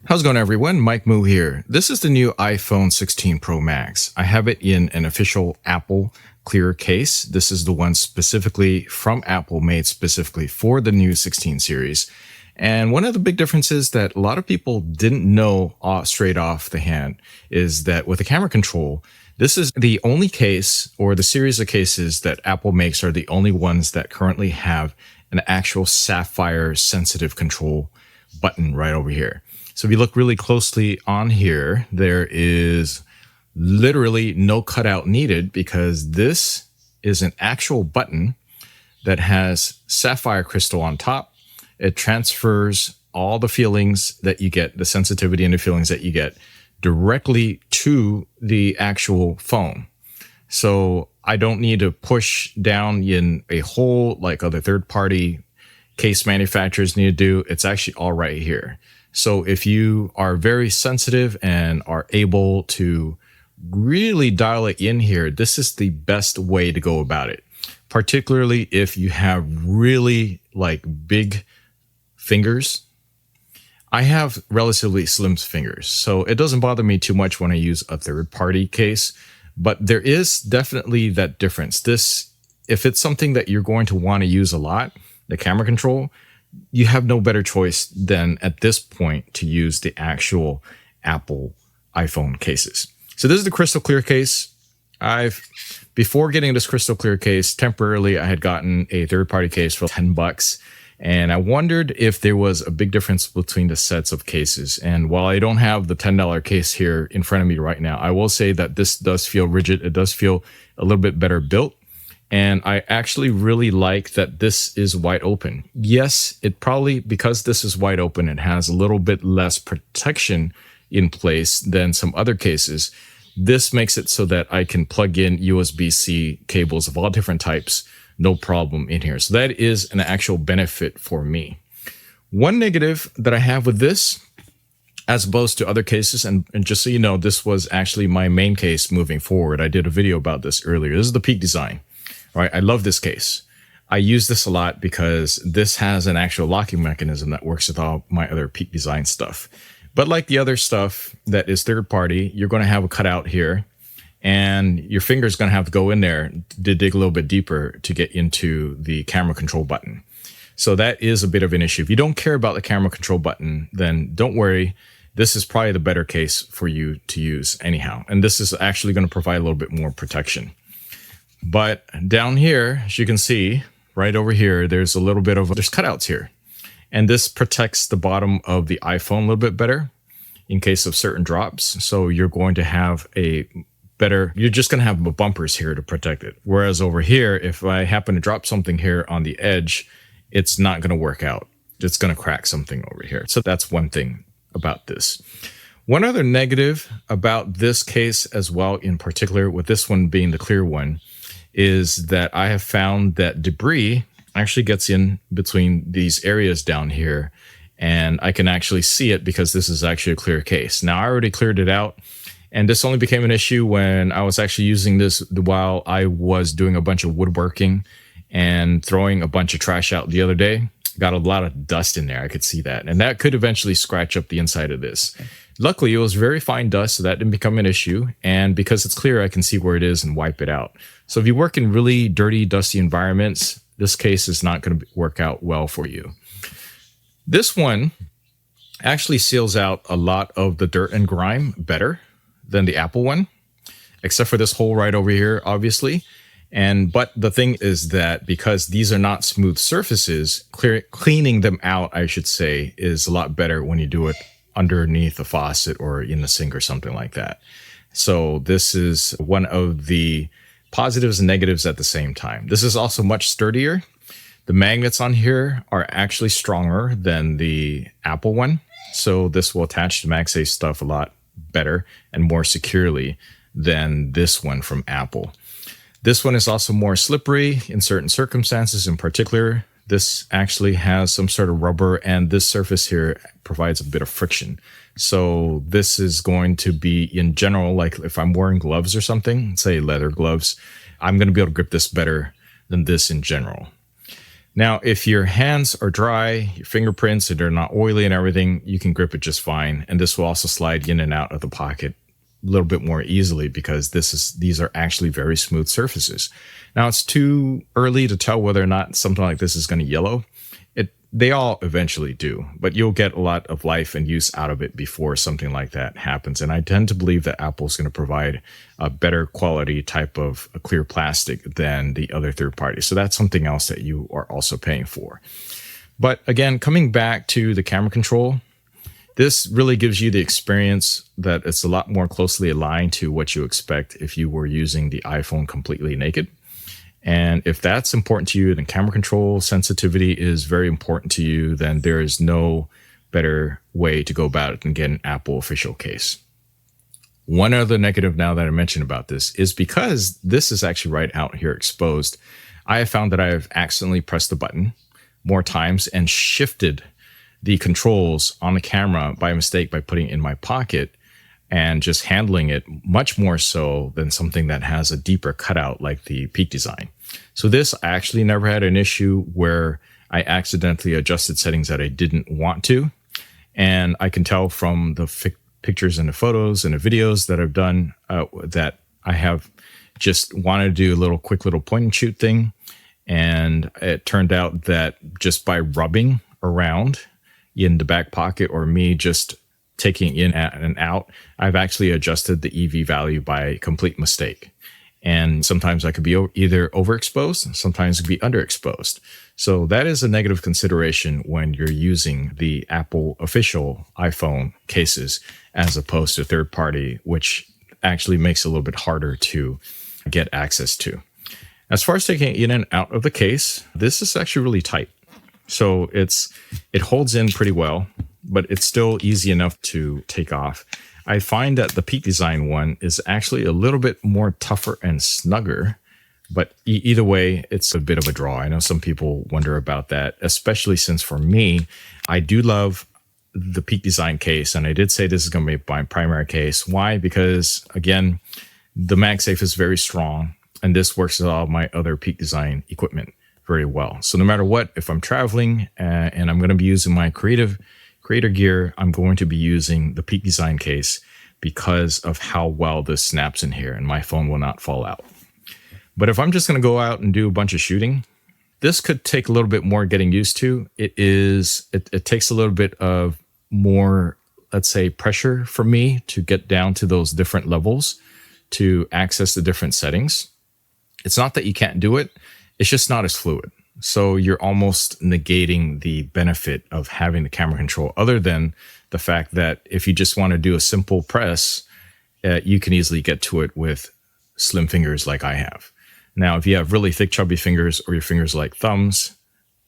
How's it going, everyone? Mike Moo here. This is the new iPhone 16 Pro Max. I have it in an official Apple clear case. This is the one specifically from Apple, made specifically for the new 16 series. And one of the big differences that a lot of people didn't know straight off the hand is that with the camera control, this is the only case, or the series of cases that Apple makes are the only ones that currently have an actual sapphire sensitive control button right over here. So if you look really closely on here, there is literally no cutout needed because this is an actual button that has sapphire crystal on top. It transfers all the feelings that you get, the sensitivity and the feelings that you get, directly to the actual phone. So I don't need to push down in a hole like other third-party case manufacturers need to do. It's actually all right here. So if you are very sensitive and are able to really dial it in here, this is the best way to go about it. Particularly if you have really big fingers. I have relatively slim fingers, so it doesn't bother me too much when I use a third-party case, but there is definitely that difference. If it's something that you're going to want to use a lot, the camera control, you have no better choice than at this point to use the actual Apple iPhone cases. So this is the crystal clear case. Before getting this crystal clear case, temporarily I had gotten a third-party case for $10. And I wondered if there was a big difference between the sets of cases. And while I don't have the $10 case here in front of me right now, I will say that this does feel rigid. It does feel a little bit better built. And I actually really like that this is wide open. Yes, it probably, because this is wide open, it has a little bit less protection in place than some other cases. This makes it so that I can plug in USB-C cables of all different types, no problem in here. So that is an actual benefit for me. One negative that I have with this, as opposed to other cases, and just so you know, this was actually my main case moving forward. I did a video about this earlier. This is the Peak design. Right, I love this case. I use this a lot because this has an actual locking mechanism that works with all my other Peak design stuff. But like the other stuff that is third party, you're going to have a cutout here, and your finger's going to have to go in there to dig a little bit deeper to get into the camera control button. So that is a bit of an issue. If you don't care about the camera control button, then don't worry. This is probably the better case for you to use anyhow. And this is actually going to provide a little bit more protection. But down here, as you can see, right over here, there's cutouts here. And this protects the bottom of the iPhone a little bit better in case of certain drops. So you're going to have you're just going to have bumpers here to protect it. Whereas over here, if I happen to drop something here on the edge, it's not going to work out. It's going to crack something over here. So that's one thing about this. One other negative about this case as well, in particular, with this one being the clear one, is that I have found that debris actually gets in between these areas down here, and I can actually see it because this is actually a clear case. Now, I already cleared it out, and this only became an issue when I was actually using this while I was doing a bunch of woodworking and throwing a bunch of trash out the other day. Got a lot of dust in there. I could see that, and that could eventually scratch up the inside of this. Luckily, it was very fine dust, so that didn't become an issue. And because it's clear, I can see where it is and wipe it out. So if you work in really dirty, dusty environments, this case is not going to work out well for you. This one actually seals out a lot of the dirt and grime better than the Apple one, except for this hole right over here, obviously. But the thing is that because these are not smooth surfaces, cleaning them out, I should say, is a lot better when you do it underneath a faucet or in the sink or something like that. So this is one of the positives and negatives at the same time. This is also much sturdier. The magnets on here are actually stronger than the Apple one. So this will attach to MagSafe stuff a lot better and more securely than this one from Apple. This one is also more slippery in certain circumstances. In particular, this actually has some sort of rubber, and this surface here provides a bit of friction. So this is going to be, in general, like if I'm wearing gloves or something, say leather gloves, I'm going to be able to grip this better than this in general. Now, if your hands are dry, your fingerprints, and they're not oily and everything, you can grip it just fine. And this will also slide in and out of the pocket a little bit more easily because these are actually very smooth surfaces. Now, it's too early to tell whether or not something like this is going to yellow. They all eventually do, but you'll get a lot of life and use out of it before something like that happens. And I tend to believe that Apple is going to provide a better quality type of a clear plastic than the other third parties. So that's something else that you are also paying for. But again, coming back to the camera control, this really gives you the experience that it's a lot more closely aligned to what you expect if you were using the iPhone completely naked. And if that's important to you, then camera control sensitivity is very important to you, then there is no better way to go about it than get an Apple official case. One other negative now that I mentioned about this is because this is actually right out here exposed, I have found that I have accidentally pressed the button more times and shifted the controls on the camera by mistake by putting it in my pocket and just handling it much more so than something that has a deeper cutout like the Peak Design. So this, I actually never had an issue where I accidentally adjusted settings that I didn't want to. And I can tell from the pictures and the photos and the videos that I've done that I have just wanted to do a quick little point and shoot thing. And it turned out that just by rubbing around in the back pocket or me just taking in and out, I've actually adjusted the EV value by complete mistake. And sometimes I could be either overexposed, sometimes it could be underexposed. So that is a negative consideration when you're using the Apple official iPhone cases as opposed to third party, which actually makes it a little bit harder to get access to. As far as taking it in and out of the case, this is actually really tight. So it holds in pretty well, but it's still easy enough to take off. I find that the Peak Design one is actually a little bit more tougher and snugger, but either way, it's a bit of a draw. I know some people wonder about that, especially since for me, I do love the Peak Design case. And I did say this is going to be my primary case. Why? Because again, the MagSafe is very strong and this works with all my other Peak Design equipment very well. So no matter what, if I'm traveling and I'm going to be using my creator gear, I'm going to be using the Peak Design case because of how well this snaps in here and my phone will not fall out. But if I'm just going to go out and do a bunch of shooting, this could take a little bit more getting used to. It takes a little bit of more, let's say, pressure for me to get down to those different levels to access the different settings. It's not that you can't do it. It's just not as fluid. So you're almost negating the benefit of having the camera control other than the fact that if you just want to do a simple press, you can easily get to it with slim fingers like I have. Now, if you have really thick, chubby fingers or your fingers like thumbs,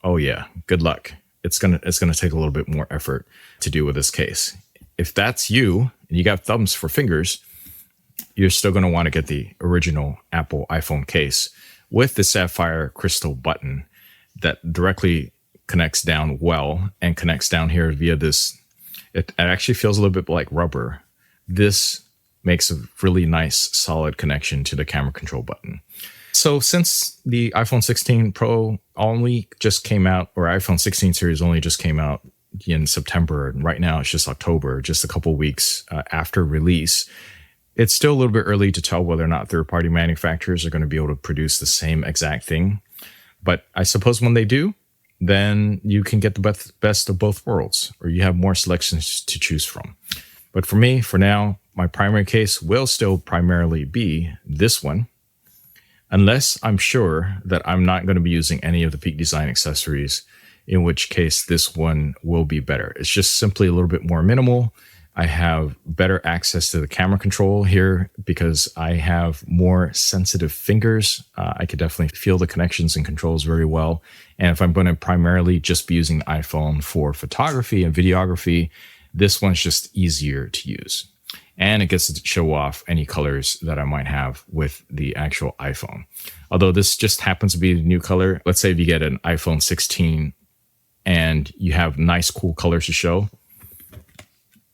oh yeah, good luck. It's gonna take a little bit more effort to do with this case. If that's you and you got thumbs for fingers, you're still going to want to get the original Apple iPhone case with the sapphire crystal button that directly connects down well and connects down here via this. It actually feels a little bit like rubber. This makes a really nice, solid connection to the camera control button. So since the iPhone 16 Pro only just came out, or iPhone 16 series only just came out in September, and right now it's just October, just a couple weeks after release, it's still a little bit early to tell whether or not third-party manufacturers are going to be able to produce the same exact thing. But I suppose when they do, then you can get the best of both worlds, or you have more selections to choose from. But for me, for now, my primary case will still primarily be this one, unless I'm sure that I'm not going to be using any of the Peak Design accessories, in which case this one will be better. It's just simply a little bit more minimal. I have better access to the camera control here because I have more sensitive fingers. I could definitely feel the connections and controls very well. And if I'm going to primarily just be using the iPhone for photography and videography, this one's just easier to use. And it gets to show off any colors that I might have with the actual iPhone. Although this just happens to be the new color. Let's say if you get an iPhone 16 and you have nice, cool colors to show,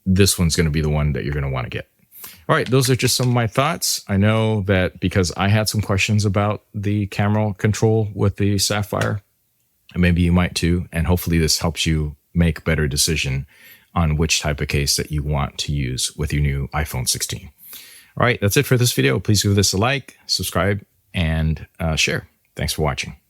this one's going to be the one that you're going to want to get. All right, those are just some of my thoughts. I know that because I had some questions about the camera control with the Sapphire, And maybe you might too. And hopefully this helps you make a better decision on which type of case that you want to use with your new iPhone 16. All right, that's it for this video. Please give this a like, subscribe, and share. Thanks for watching.